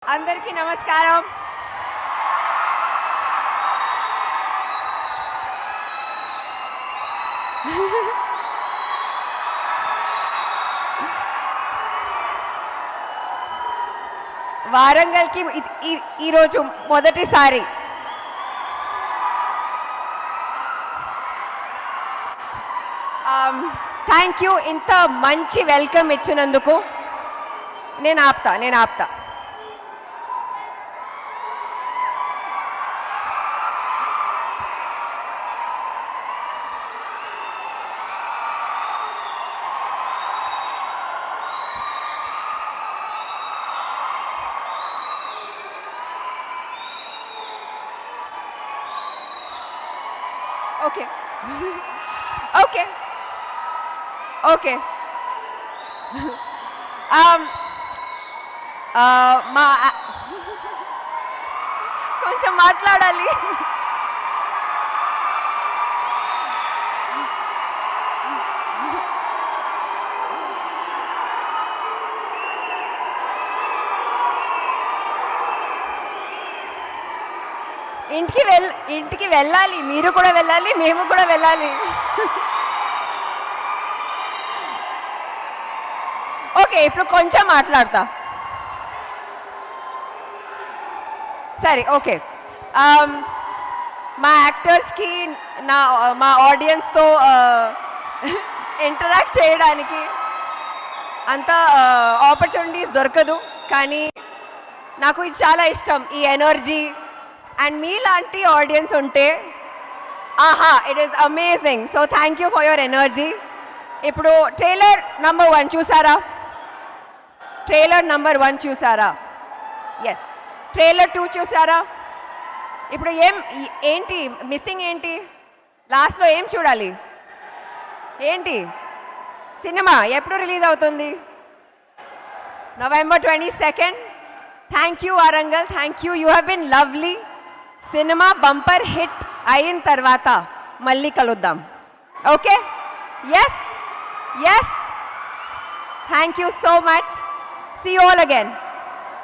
అందరికీ నమస్కారం. వారంగల్కి ఈరోజు మొదటిసారి థ్యాంక్ యూ. ఇంత మంచి వెల్కమ్ ఇచ్చినందుకు నేను ఆప్తా. ఓకే మా కొంచెం మాట్లాడాలి. ఇంటికి వెళ్ళాలి, మీరు కూడా వెళ్ళాలి, మేము కూడా వెళ్ళాలి. ఓకే, ఇప్పుడు కొంచెం మాట్లాడతా. సరే, ఓకే. మా యాక్టర్స్కి మా ఆడియన్స్తో ఇంటరాక్ట్ చేయడానికి అంత ఆపర్చునిటీస్ దొరకదు, కానీ నాకు ఇది చాలా ఇష్టం, ఈ ఎనర్జీ. అండ్ మీలాంటి ఆడియన్స్ ఉంటే it is amazing. So thank you for your energy. ఇప్పుడు ట్రైలర్ నంబర్ 1 చూసారా? ఎస్. ట్రైలర్ 2 చూసారా? ఇప్పుడు ఏంటి మిస్సింగ్? ఏంటి లాస్ట్లో ఏం చూడాలి? ఏంటి సినిమా ఎప్పుడు రిలీజ్ అవుతుంది? November 22nd. Thank you Warangal, thank you. You have been lovely. Cinema bumper hit అయిన తర్వాత మళ్ళీ కలుద్దాం. Okay? Yes. Thank you so much. See you all again.